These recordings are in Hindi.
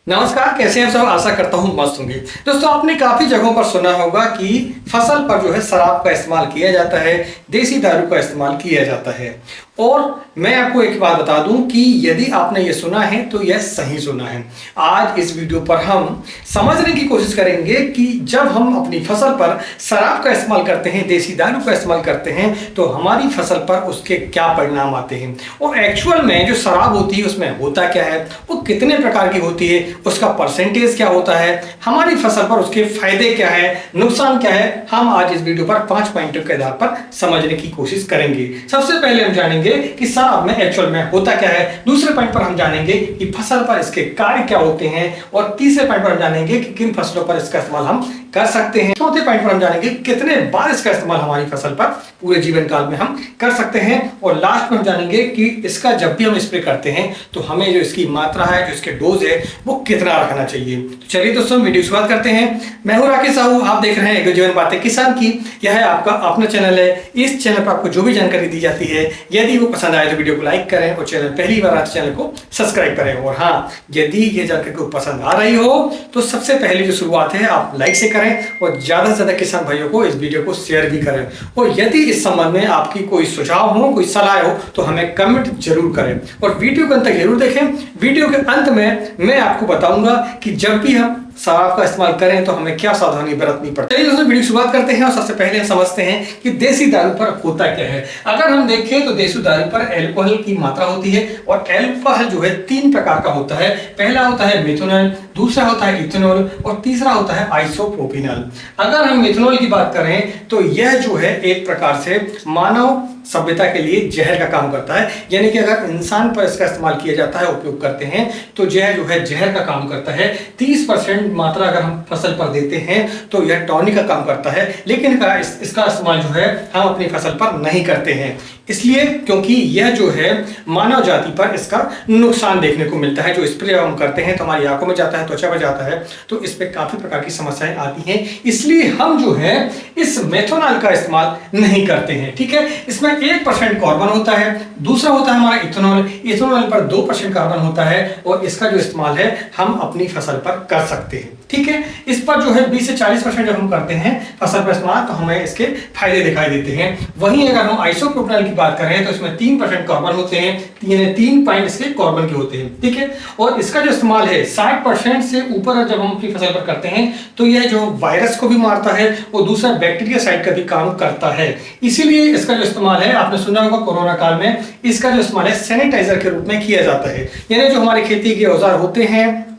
नमस्कार, कैसे हैं आप सब। आशा करता हूँ मस्त होंगे। दोस्तों, आपने काफी जगहों पर सुना होगा कि फसल पर जो है शराब का इस्तेमाल किया जाता है, देसी दारू का इस्तेमाल किया जाता है। और मैं आपको एक बात बता दूं कि यदि आपने ये सुना है तो यह सही सुना है। आज इस वीडियो पर हम समझने की कोशिश करेंगे कि जब हम अपनी फसल पर शराब का इस्तेमाल करते हैं, देसी दारू का इस्तेमाल करते हैं, तो हमारी फसल पर उसके क्या परिणाम आते हैं और एक्चुअल में जो शराब होती है उसमें होता क्या है, वो कितने प्रकार की होती है, उसका परसेंटेज क्या होता है, हमारी फसल पर उसके फायदे क्या है, नुकसान क्या है। हम आज इस वीडियो पर 5 पॉइंटों के आधार पर समझने की कोशिश करेंगे। सबसे पहले हम जानेंगे कि शराब में एक्चुअल में होता क्या है। दूसरे पॉइंट पर हम जानेंगे कि फसल पर इसके कार्य क्या होते हैं और तीसरे पॉइंट पर हम जानेंगे कि किन फसलों पर इसका इस्तेमाल हम कर सकते हैं। चौथे पॉइंट पर हम जानेंगे कितने बार इसका इस्तेमाल हमारी फसल पर पूरे जीवन काल में हम कर सकते हैं। और लास्ट में हम जानेंगे कि इसका जब भी हम स्प्रे करते हैं तो हमें जो इसकी मात्रा है, जो इसके डोज है, वो कितना रखना चाहिए। तो चलिए दोस्तों, वीडियो शुरुआत करते हैं। मैं हूं राकेश साहू, आप देख रहे हैं एग्रो जीवन बातें किसान की। यह है आपका अपना चैनल है। इस चैनल पर आपको जो भी जानकारी दी जाती है, यदि वो पसंद आए तो वीडियो को लाइक करें और चैनल पहली बार आए तो चैनल को सब्सक्राइब करें। और हाँ, यदि ये जानकारी को पसंद आ रही हो तो सबसे पहले जो शुरुआत है आप लाइक से करें और ज्यादा से ज्यादा किसान भाइयों को इस वीडियो को शेयर भी करें। और यदि इस संबंध में आपकी कोई सुझाव हो, कोई सलाह हो तो हमें कमेंट जरूर करें और वीडियो के अंत तक जरूर देखें। वीडियो के अंत में मैं आपको बताऊंगा कि जब भी हम शराब का इस्तेमाल करें तो हमें क्या सावधानी बरतनी पड़ती है। चलिए दोस्तों, वीडियो शुरुआत करते हैं और सबसे पहले हम समझते हैं कि देसी दारू पर होता क्या है। अगर हम देखें तो देसी दारू पर अल्कोहल की मात्रा होती है और अल्कोहल जो है 3 प्रकार का होता है। पहला होता है मेथनॉल, दूसरा होता है इथेनॉल और तीसरा होता है आइसोप्रोपिनॉल। अगर हम मेथनॉल की बात करें तो यह जो है एक प्रकार से मानव सभ्यता के लिए जहर का काम करता है। यानी कि अगर इंसान पर इसका इस्तेमाल किया जाता है, उपयोग करते हैं, तो यह जो है जहर का काम करता है। 30% मात्रा अगर हम फसल पर देते हैं तो यह टॉनिक का काम करता है। लेकिन इसका इस्तेमाल जो है हम अपनी फसल पर नहीं करते हैं, इसलिए क्योंकि यह जो है मानव जाति पर इसका नुकसान देखने को मिलता है। जो स्प्रे हम करते हैं तो हमारी आंखों में जाता है, त्वचा में जाता है, तो इस पे काफी प्रकार की समस्याएं आती हैं। इसलिए हम जो है इस मेथनॉल का इस्तेमाल नहीं करते हैं। ठीक है, इसमें 1% कार्बन होता है। दूसरा होता है हमारा इथेनॉल। इथेनॉल पर 2% कार्बन होता है और इसका जो इस्तेमाल है हम अपनी फसल पर कर सकते हैं। ठीक है, इस पर जो है 20 से 40% जब हम करते हैं फसल पर इस्तेमाल तो हमें इसके फायदे दिखाई देते हैं। वहीं अगर हम आइसोप्रोपिनॉल की बात करें तो इसमें 3% कार्बन होते हैं, 3 पॉइंट इसके कार्बन के होते हैं। ठीक है, और इसका जो इस्तेमाल है 60% से ऊपर जब हम अपनी फसल पर करते हैं तो यह जो वायरस को भी मारता है और दूसरा बैक्टीरिया साइड का भी काम करता है। इसीलिए इसका जो इस्तेमाल है, आपने सुना होगा कोरोना काल में इसका जो इस्तेमाल है सैनिटाइजर के रूप में किया जाता है। यानी जो हमारे खेती के औजार होते हैं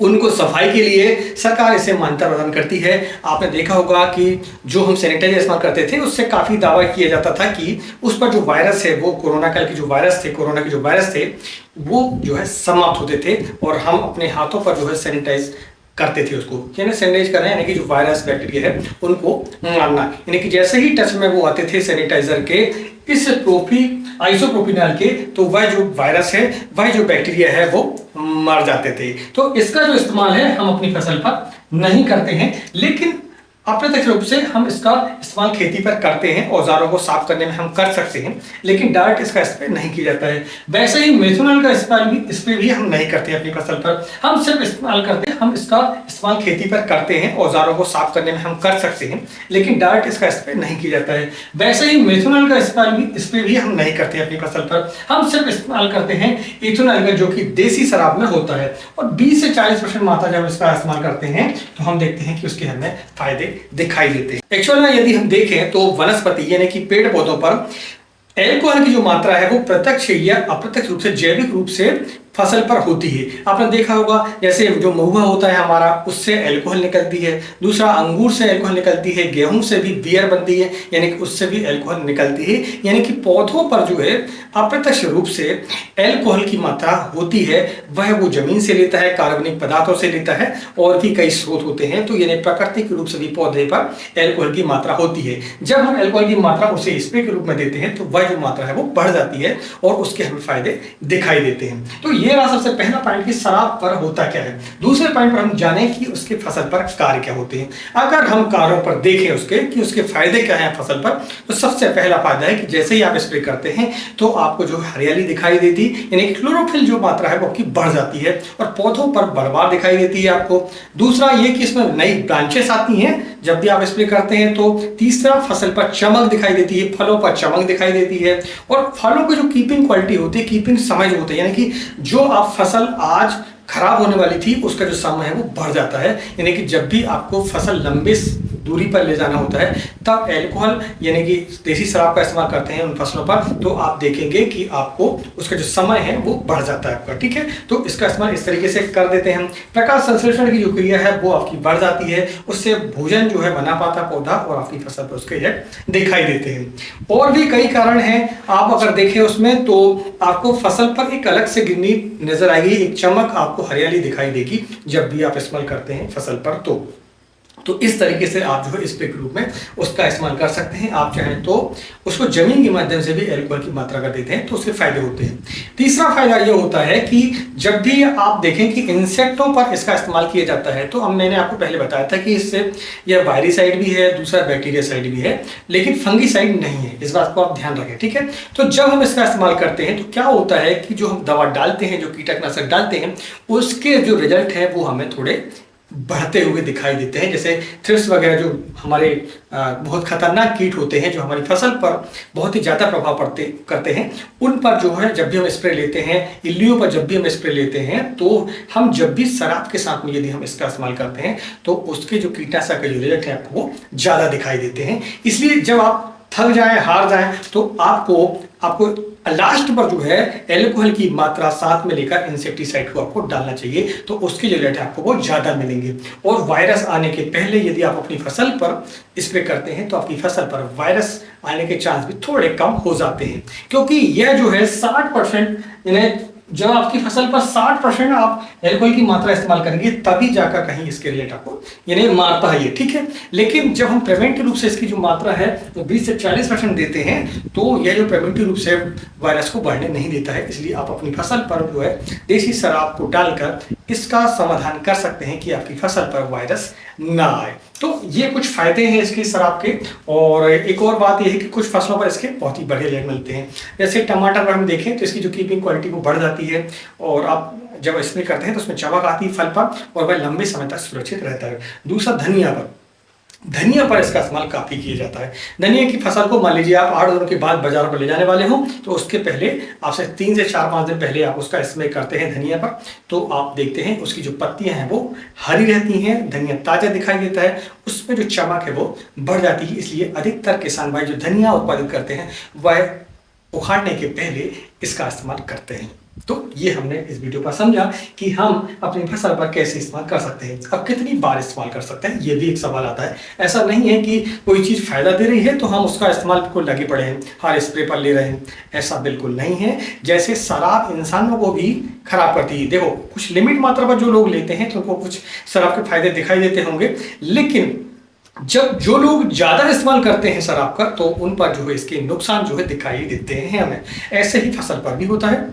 उनको सफाई के लिए सरकार इसे मान्यता प्रदान करती है। आपने देखा होगा कि जो हम सैनिटाइजर इस्तेमाल करते थे उससे काफी दावा किया जाता था कि उस पर जो वायरस है, वो कोरोना काल के जो वायरस थे, कोरोना के जो वायरस थे, वो जो है समाप्त होते थे और हम अपने हाथों पर जो है सैनिटाइज करते थे उसको। यानी सैनिटाइज करना यानी कि जो वायरस बैक्टीरिया है उनको मारना। यानी कि जैसे ही टच में वो आते थे सैनिटाइजर के इस आइसोप्रोपिनॉल के, तो वह जो वायरस है, वह जो बैक्टीरिया है, वो मर जाते थे। तो इसका जो इस्तेमाल है हम अपनी फसल पर नहीं करते हैं, लेकिन अप्रत्यक्ष रूप से हम इसका इस्तेमाल खेती पर करते हैं। औजारों को साफ करने में हम कर सकते हैं, लेकिन डायरेक्ट इसका स्प्रे नहीं किया जाता है। वैसे ही मेथनॉल का स्प्रे भी हम नहीं करते अपनी फसल पर। हम सिर्फ इस्तेमाल करते हैं, हम इसका इस्तेमाल खेती पर करते हैं। औजारों को साफ करने में हम कर सकते हैं, लेकिन डायरेक्ट इसका स्प्रे नहीं किया जाता है। वैसे ही मेथनॉल का स्प्रे भी हम नहीं करते अपनी फसल पर। हम सिर्फ इस्तेमाल करते हैं इथेनॉल का, जो कि देसी शराब में होता है। और 20 से 40% मात्रा जब इसका इस्तेमाल करते हैं तो हम देखते हैं कि उसके हमें फायदे दिखाई देते हैं। एक्चुअल में यदि हम देखें तो वनस्पति यानी कि पेड़ पौधों पर अल्कोहल की जो मात्रा है वो प्रत्यक्ष या अप्रत्यक्ष रूप से, जैविक रूप से फसल पर होती है। आपने देखा होगा जैसे जो महुआ होता है हमारा, उससे अल्कोहल निकलती है। दूसरा अंगूर से अल्कोहल निकलती है। गेहूं से भी बियर बनती है, यानी कि उससे भी अल्कोहल निकलती है। यानी कि पौधों पर जो है अप्रत्यक्ष रूप से अल्कोहल की मात्रा होती है। वह वो जमीन से लेता है, कार्बनिक पदार्थों से लेता है और भी कई स्रोत होते हैं। तो यानी प्राकृतिक रूप से भी पौधे पर अल्कोहल की मात्रा होती है। जब हम अल्कोहल की मात्रा उसे स्प्रे के रूप में देते हैं तो वह जो मात्रा है वो बढ़ जाती है और उसके हमें फायदे दिखाई देते हैं। तो ये रहा सबसे पहला पॉइंट कि शराब पर होता क्या है। दूसरे पॉइंट पर हम जाने कि उसके फसल पर कार्य क्या होते हैं। अगर हम कार्यों पर देखें उसके कि उसके फायदे क्या हैं फसल पर, तो सबसे पहला फायदा है कि जैसे ही आप स्प्रे करते हैं तो आपको जो हरियाली दिखाई देती, यानी कि क्लोरोफिल जो मात्रा है वो आपकी बढ़ जाती है और पौधों पर बढ़वार दिखाई देती है आपको। दूसरा ये कि इसमें नई ब्रांचेस आती हैं जब भी आप स्प्रे करते हैं। तो तीसरा फसल पर चमक दिखाई देती है, फलों पर चमक दिखाई देती है। और फलों की जो कीपिंग क्वालिटी होती है, कीपिंग समय जो होता है, यानी कि जो आप फसल आज खराब होने वाली थी उसका जो समय है वो बढ़ जाता है। यानी कि जब भी आपको फसल लंबे दूरी पर ले जाना होता है तब अल्कोहल यानी कि देसी शराब का इस्तेमाल करते हैं उन फसलों पर, तो आप देखेंगे कि आपको उसका जो समय है वो बढ़ जाता है आपका। ठीक है, तो इसका इस्तेमाल इस तरीके से कर देते हैं। प्रकाश संश्लेषण की जो क्रिया है वो आपकी बढ़ जाती है, उससे भोजन जो है बना पाता पौधा और आपकी फसल पर उसके दिखाई देते हैं। और भी कई कारण हैं, आप अगर देखें उसमें तो आपको फसल पर एक अलग से गिरनी नजर आएगी, एक चमक आपको हरियाली दिखाई देगी जब भी आप इस्तेमाल करते हैं फसल पर। तो इस तरीके से आप जो है स्प्रे के रूप में उसका इस्तेमाल कर सकते हैं। आप चाहें तो उसको जमीन के माध्यम से भी अल्कोहल की मात्रा कर देते हैं तो उसके फायदे होते हैं। तीसरा फायदा ये होता है कि जब भी आप देखें कि इंसेक्टों पर इसका इस्तेमाल किया जाता है, तो अब मैंने आपको पहले बताया था कि इससे यह वायरिसाइड भी है, दूसरा बैक्टीरियासाइड भी है, लेकिन फंगीसाइड नहीं है। इस बात को आप ध्यान रखें। ठीक है, तो जब हम इसका इस्तेमाल करते हैं तो क्या होता है कि जो हम दवा डालते हैं, जो कीटनाशक डालते हैं, उसके जो रिजल्ट है वो हमें थोड़े बढ़ते हुए दिखाई देते हैं। जैसे थ्रिप्स वगैरह जो हमारे बहुत खतरनाक कीट होते हैं जो हमारी फसल पर बहुत ही ज़्यादा प्रभाव करते हैं, उन पर जो है जब भी हम स्प्रे लेते हैं, इल्लियों पर जब भी हम स्प्रे लेते हैं, तो हम जब भी शराब के साथ में यदि हम इसका इस्तेमाल करते हैं तो उसके जो कीटनाशक के जो रिजल्ट है आपको वो ज़्यादा दिखाई देते हैं। इसलिए जब आप थक जाएं, हार जाएं, तो आपको लास्ट पर जो है एल्कोहल की मात्रा साथ में लेकर इंसेक्टिसाइड को आपको डालना चाहिए, तो उसके रिजल्ट आपको बहुत ज़्यादा मिलेंगे। और वायरस आने के पहले यदि आप अपनी फसल पर स्प्रे करते हैं तो आपकी फसल पर वायरस आने के चांस भी थोड़े कम हो जाते हैं, क्योंकि यह जो है 60% यानी जब आपकी फसल पर 60% आप एल्कोहल की मात्रा इस्तेमाल करेंगे तभी जाकर कहीं इसके रिजल्ट आपको यानी मारता है ये। ठीक है, लेकिन जब हम प्रिवेंटिव रूप से इसकी जो मात्रा है तो 20 से 40% देते हैं, तो यह जो प्रिवेंटिव रूप से वायरस को बढ़ने नहीं देता है। इसलिए आप अपनी फसल पर जो है देसी शराब को डालकर इसका समाधान कर सकते हैं कि आपकी फसल पर वायरस ना आए। तो ये कुछ फायदे हैं इसके शराब के। और एक और बात यह है कि कुछ फसलों पर इसके बहुत ही बढ़िया रिजल्ट मिलते हैं। जैसे टमाटर पर हम देखें तो इसकी जो कीपिंग क्वालिटी वो बढ़ जाती है और आप जब स्प्रे करते हैं तो उसमें चमक आती है फल पर और वह लंबे समय तक सुरक्षित रहता है। दूसरा धनिया पर इसका इस्तेमाल काफ़ी किया जाता है। धनिया की फसल को मान लीजिए आप 8 दिनों के बाद बाजार पर ले जाने वाले हो, तो उसके पहले आपसे 3 से 4-5 दिन पहले आप उसका स्प्रे करते हैं धनिया पर, तो आप देखते हैं उसकी जो पत्तियां हैं वो हरी रहती हैं, धनिया ताज़ा दिखाई देता है, उसमें जो चमक है वो बढ़ जाती है। इसलिए अधिकतर किसान भाई जो धनिया उत्पादित करते हैं वह उखाड़ने के पहले इसका इस्तेमाल करते हैं। तो ये हमने इस वीडियो पर समझा कि हम अपनी फसल पर कैसे इस्तेमाल कर सकते हैं। अब कितनी बार इस्तेमाल कर सकते हैं ये भी एक सवाल आता है। ऐसा नहीं है कि कोई चीज़ फायदा दे रही है तो हम उसका इस्तेमाल बिल्कुल लगे पड़े हैं, हर स्प्रे पर ले रहे हैं, ऐसा बिल्कुल नहीं है। जैसे शराब इंसानों को भी खराब करती है। देखो कुछ लिमिट मात्रा पर जो लोग लेते हैं तो उनको कुछ शराब के फायदे दिखाई देते होंगे, लेकिन जब जो लोग ज्यादा इस्तेमाल करते हैं शराब का तो उन पर जो है इसके नुकसान जो है दिखाई देते हैं हमें। ऐसे ही फसल पर भी होता है,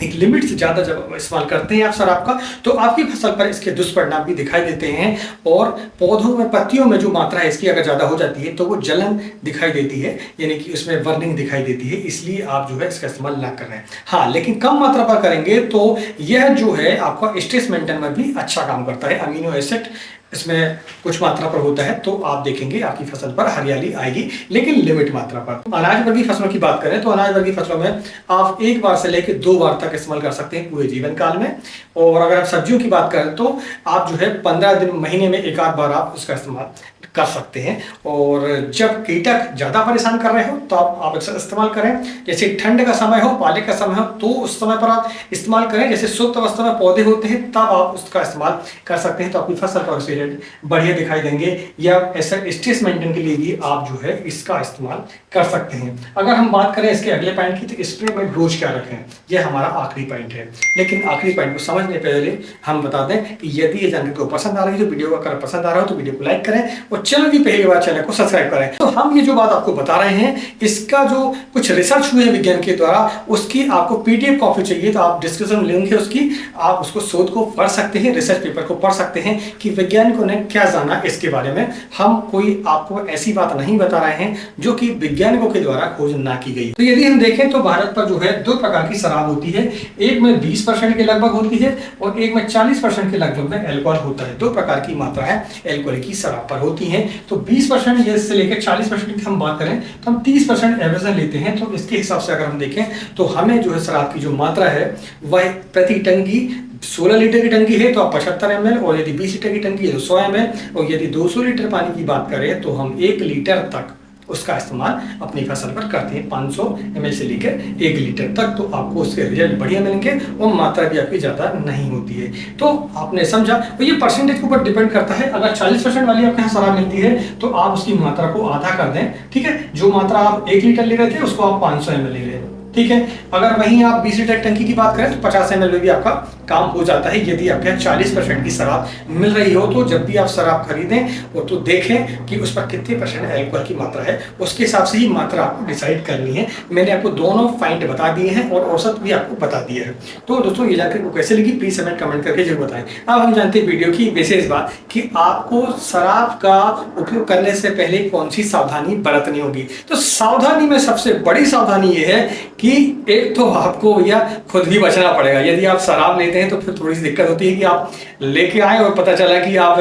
एक लिमिट से ज़्यादा जब इस्तेमाल करते हैं आप शराब का तो आपकी फसल पर इसके दुष्परिणाम भी दिखाई देते हैं। और पौधों में पत्तियों में जो मात्रा है इसकी अगर ज़्यादा हो जाती है तो वो जलन दिखाई देती है, यानी कि उसमें बर्निंग दिखाई देती है। इसलिए आप जो है इसका इस्तेमाल ना कर रहे हैं। हाँ, लेकिन कम मात्रा पर करेंगे तो यह जो है आपका स्ट्रेस मेंटेन में भी अच्छा काम करता है। अमीनो एसिड इसमें कुछ मात्रा पर होता है तो आप देखेंगे आपकी फसल पर हरियाली आएगी, लेकिन लिमिट मात्रा पर। अनाज वर्गीय फसलों की बात करें तो अनाज वर्गीय फसलों में आप 1 बार से लेकर 2 बार तक इस्तेमाल कर सकते हैं पूरे जीवन काल में। और अगर आप सब्जियों की बात करें तो आप जो है 15 दिन महीने में 1 आध बार आप उसका इस्तेमाल कर सकते हैं। और जब कीटक ज़्यादा परेशान कर रहे हो तो आप इसका इस्तेमाल करें। जैसे ठंड का समय हो, पाले का समय हो तो उस समय पर आप इस्तेमाल करें। जैसे सुप्त अवस्था में पौधे होते हैं तब आप उसका इस्तेमाल कर सकते हैं, तो आपकी फसल पर उसे शेड बढ़िया दिखाई देंगे, या ऐसा स्ट्रेस मेंटेन के लिए भी आप जो है इसका इस्तेमाल कर सकते हैं। अगर हम बात करें इसके अगले पॉइंट की, तो स्प्रे में डोज क्या रखें, यह हमारा आखिरी पॉइंट है। लेकिन आखिरी पॉइंट को समझने पहले हम बता दें कि यदि ये जानकारी को पसंद आ रही है, तो वीडियो अगर पसंद आ रहा हो तो वीडियो को लाइक करें, और चैनल की पहली बार चैनल को सब्सक्राइब करें। तो हम ये जो बात आपको बता रहे हैं, इसका जो कुछ रिसर्च हुए विज्ञान के द्वारा, उसकी आपको पीडीएफ कॉपी चाहिए तो आप डिस्क्रिप्शन में लिंक है उसकी, आप उसको शोध को पढ़ सकते हैं, रिसर्च पेपर को पढ़ सकते हैं कि वैज्ञानिकों ने क्या जाना इसके बारे में। हम कोई आपको ऐसी बात नहीं बता रहे हैं जो कि वैज्ञानिकों के द्वारा खोज ना की गई। तो यदि हम देखें तो भारत पर जो है दो प्रकार की शराब होती है, एक में 20% के लगभग होती है और एक में 40% के लगभग में अल्कोहल होता है। दो प्रकार की मात्रा है अल्कोहल की शराब पर होती है। तो 20% से लेकर 40% की हम बात करें तो हम 30% एवरेज लेते हैं। तो इसके हिसाब से अगर हम देखें तो हमें जो है शराब की जो मात्रा है वह प्रति टंकी 16 लीटर की टंकी है तो आप 75 ml, और यदि 20 लीटर की टंकी है तो 100 ml, और यदि 200 लीटर पानी की बात करें तो हम 1 लीटर तक उसका इस्तेमाल अपनी फसल पर करते हैं। 500 ml से लेकर 1 लीटर तक, तो आपको उसके रिजल्ट बढ़िया मिलेंगे और मात्रा भी आपकी ज़्यादा नहीं होती है। तो आपने समझा, तो ये परसेंटेज के ऊपर डिपेंड करता है। अगर 40% वाली आपके यहाँ शराब मिलती है तो आप उसकी मात्रा को आधा कर दें, ठीक है। जो मात्रा आप 1 लीटर ले रहे थे उसको आप 500 ml ले रहे हैं, ठीक है। अगर वहीं आप 20 लीटर टंकी की बात करें तो 50 ml में भी आपका काम हो जाता है। यदि आपके यहाँ 40% की शराब मिल रही हो तो जब भी आप शराब खरीदें वो तो देखें कि उस पर कितने % अल्कोहल की मात्रा है, उसके हिसाब से ही मात्रा आपको डिसाइड करनी है। मैंने आपको दोनों पॉइंट बता दिए हैं और औसत भी आपको बता दिया है। तो दोस्तों ये जानकारी आपको कैसे लगी प्लीज हमें कमेंट करके जरूर बताएं। अब हम जानते हैं वीडियो की विशेष बात कि आपको शराब का उपयोग करने से पहले कौन सी सावधानी बरतनी होगी। तो सावधानी में सबसे बड़ी सावधानी ये है कि एक तो आपको भैया खुद भी बचना पड़ेगा। यदि आप शराब लेते हैं तो फिर थोड़ी सी दिक्कत होती है कि आप लेके आए और पता चला कि आप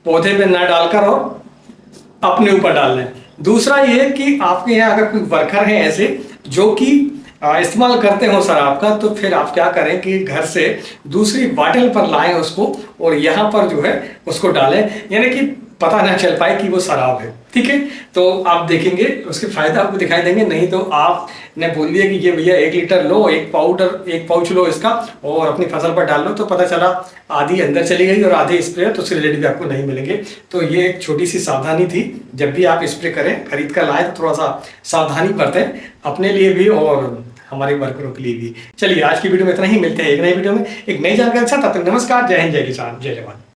पौधे पे ना डालकर और अपने ऊपर डाल लें। दूसरा ये कि आपके यहाँ अगर कोई वर्कर है ऐसे जो कि इस्तेमाल करते हो शराब का, तो फिर आप क्या करें कि घर से दूसरी बॉटल पर लाएं उसको और यहाँ पर जो है उसको डालें, यानी कि पता ना चल पाए कि वो शराब है, ठीक है। तो आप देखेंगे उसके फायदा आपको दिखाई देंगे। नहीं तो आपने बोल दिया कि ये भैया 1 लीटर लो, एक पाउच लो इसका और अपनी फसल पर डाल लो, तो पता चला आधी अंदर चली गई और आधे स्प्रे, तो उसके रिजल्ट भी आपको नहीं मिलेंगे। तो ये एक छोटी सी सावधानी थी, जब भी आप स्प्रे करें खरीद कर लाएं तो थोड़ा सा सावधानी बरतें अपने लिए भी और हमारे वर्करों के लिए भी। चलिए आज की वीडियो में इतना ही, मिलते हैं एक नई वीडियो में एक नई जानकारी के साथ। तब तक नमस्कार, जय हिंद, जय किसान, जय जवान।